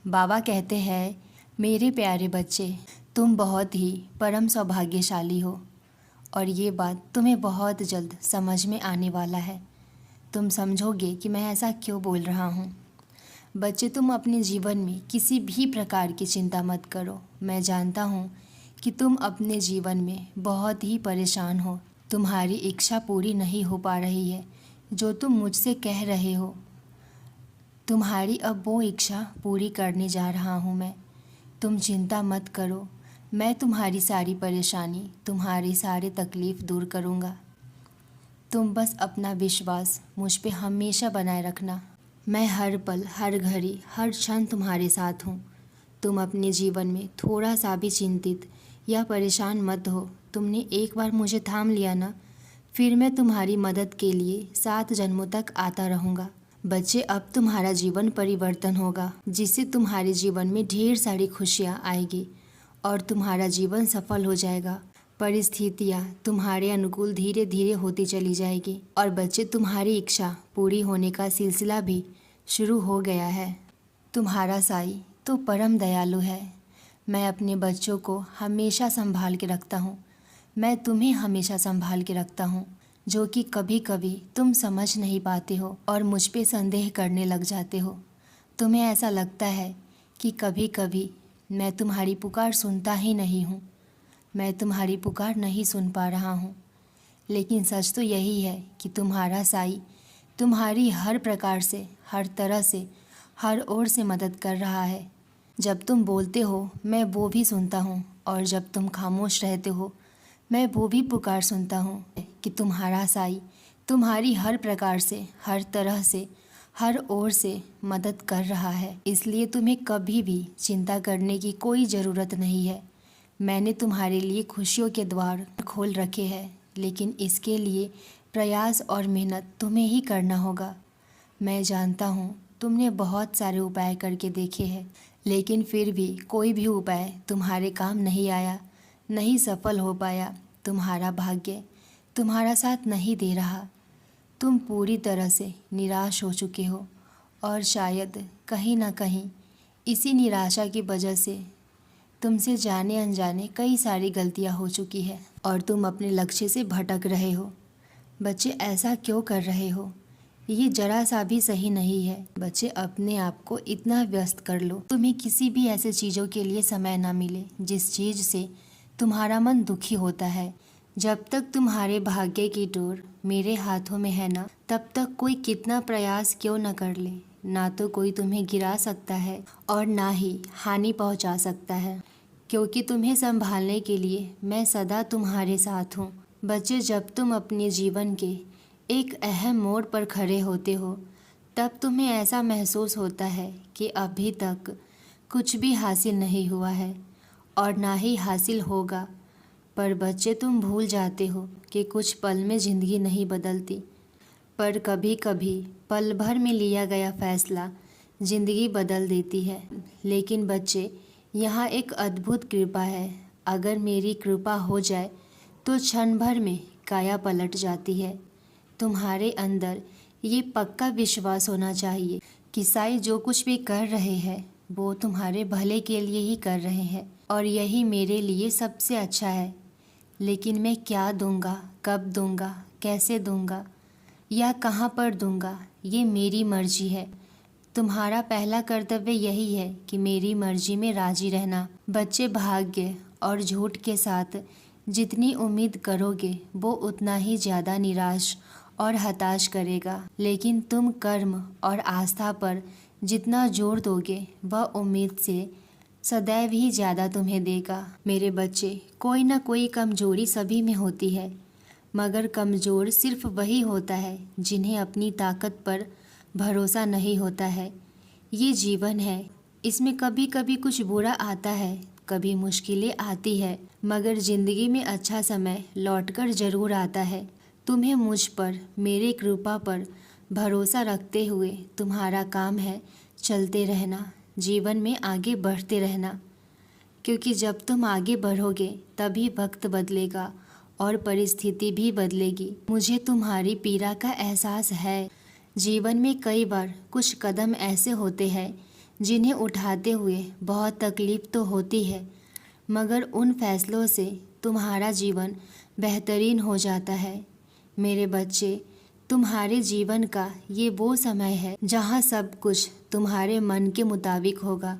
बाबा कहते हैं, मेरे प्यारे बच्चे, तुम बहुत ही परम सौभाग्यशाली हो और ये बात तुम्हें बहुत जल्द समझ में आने वाला है। तुम समझोगे कि मैं ऐसा क्यों बोल रहा हूँ। बच्चे, तुम अपने जीवन में किसी भी प्रकार की चिंता मत करो। मैं जानता हूँ कि तुम अपने जीवन में बहुत ही परेशान हो। तुम्हारी इच्छा पूरी नहीं हो पा रही है जो तुम मुझसे कह रहे हो। तुम्हारी अब वो इच्छा पूरी करने जा रहा हूँ मैं। तुम चिंता मत करो, मैं तुम्हारी सारी परेशानी, तुम्हारी सारी तकलीफ़ दूर करूँगा। तुम बस अपना विश्वास मुझ पे हमेशा बनाए रखना। मैं हर पल, हर घड़ी, हर क्षण तुम्हारे साथ हूँ। तुम अपने जीवन में थोड़ा सा भी चिंतित या परेशान मत हो। तुमने एक बार मुझे थाम लिया ना, फिर मैं तुम्हारी मदद के लिए 7 जन्मों तक आता रहूँगा। बच्चे, अब तुम्हारा जीवन परिवर्तन होगा, जिससे तुम्हारे जीवन में ढेर सारी खुशियाँ आएगी और तुम्हारा जीवन सफल हो जाएगा। परिस्थितियाँ तुम्हारे अनुकूल धीरे धीरे होती चली जाएगी और बच्चे, तुम्हारी इच्छा पूरी होने का सिलसिला भी शुरू हो गया है। तुम्हारा साईं तो परम दयालु है। मैं अपने बच्चों को हमेशा संभाल के रखता हूँ। मैं तुम्हें हमेशा संभाल के रखता हूँ, जो कि कभी कभी तुम समझ नहीं पाते हो और मुझ पे संदेह करने लग जाते हो। तुम्हें ऐसा लगता है कि कभी कभी मैं तुम्हारी पुकार सुनता ही नहीं हूँ, मैं तुम्हारी पुकार नहीं सुन पा रहा हूँ। लेकिन सच तो यही है कि तुम्हारा साईं तुम्हारी हर प्रकार से, हर तरह से, हर ओर से मदद कर रहा है। जब तुम बोलते हो मैं वो भी सुनता हूँ और जब तुम खामोश रहते हो मैं वो भी पुकार सुनता हूँ कि तुम्हारा साईं तुम्हारी हर प्रकार से, हर तरह से, हर ओर से मदद कर रहा है। इसलिए तुम्हें कभी भी चिंता करने की कोई ज़रूरत नहीं है। मैंने तुम्हारे लिए खुशियों के द्वार खोल रखे हैं, लेकिन इसके लिए प्रयास और मेहनत तुम्हें ही करना होगा। मैं जानता हूँ तुमने बहुत सारे उपाय करके देखे हैं, लेकिन फिर भी कोई भी उपाय तुम्हारे काम नहीं आया, नहीं सफल हो पाया। तुम्हारा भाग्य तुम्हारा साथ नहीं दे रहा। तुम पूरी तरह से निराश हो चुके हो और शायद कहीं ना कहीं इसी निराशा की वजह से तुमसे जाने अनजाने कई सारी गलतियां हो चुकी है और तुम अपने लक्ष्य से भटक रहे हो। बच्चे, ऐसा क्यों कर रहे हो? ये जरा सा भी सही नहीं है। बच्चे, अपने आप को इतना व्यस्त कर लो तुम्हें किसी भी ऐसे चीज़ों के लिए समय ना मिले जिस चीज़ से तुम्हारा मन दुखी होता है। जब तक तुम्हारे भाग्य की डोर मेरे हाथों में है ना, तब तक कोई कितना प्रयास क्यों न कर ले, ना तो कोई तुम्हें गिरा सकता है और ना ही हानि पहुंचा सकता है, क्योंकि तुम्हें संभालने के लिए मैं सदा तुम्हारे साथ हूँ। बच्चे, जब तुम अपने जीवन के एक अहम मोड़ पर खड़े होते हो, तब तुम्हें ऐसा महसूस होता है कि अभी तक कुछ भी हासिल नहीं हुआ है और ना ही हासिल होगा। पर बच्चे, तुम भूल जाते हो कि कुछ पल में ज़िंदगी नहीं बदलती, पर कभी कभी पल भर में लिया गया फैसला ज़िंदगी बदल देती है। लेकिन बच्चे, यहाँ एक अद्भुत कृपा है। अगर मेरी कृपा हो जाए तो क्षण भर में काया पलट जाती है। तुम्हारे अंदर ये पक्का विश्वास होना चाहिए कि साईं जो कुछ भी कर रहे हैं वो तुम्हारे भले के लिए ही कर रहे हैं और यही मेरे लिए सबसे अच्छा है। लेकिन मैं क्या दूंगा, कब दूंगा, कैसे दूंगा या कहाँ पर दूंगा, ये मेरी मर्जी है। तुम्हारा पहला कर्तव्य यही है कि मेरी मर्जी में राजी रहना। बच्चे, भाग्य और झूठ के साथ जितनी उम्मीद करोगे वो उतना ही ज़्यादा निराश और हताश करेगा, लेकिन तुम कर्म और आस्था पर जितना जोर दोगे वह उम्मीद से सदैव ही ज़्यादा तुम्हें देगा। मेरे बच्चे, कोई ना कोई कमजोरी सभी में होती है, मगर कमज़ोर सिर्फ वही होता है जिन्हें अपनी ताकत पर भरोसा नहीं होता है। ये जीवन है, इसमें कभी कभी कुछ बुरा आता है, कभी मुश्किलें आती है, मगर ज़िंदगी में अच्छा समय लौटकर ज़रूर आता है। तुम्हें मुझ पर, मेरे कृपा पर भरोसा रखते हुए तुम्हारा काम है चलते रहना, जीवन में आगे बढ़ते रहना, क्योंकि जब तुम आगे बढ़ोगे तभी वक्त बदलेगा और परिस्थिति भी बदलेगी। मुझे तुम्हारी पीड़ा का एहसास है। जीवन में कई बार कुछ कदम ऐसे होते हैं जिन्हें उठाते हुए बहुत तकलीफ तो होती है, मगर उन फैसलों से तुम्हारा जीवन बेहतरीन हो जाता है। मेरे बच्चे, तुम्हारे जीवन का ये वो समय है जहाँ सब कुछ तुम्हारे मन के मुताबिक होगा।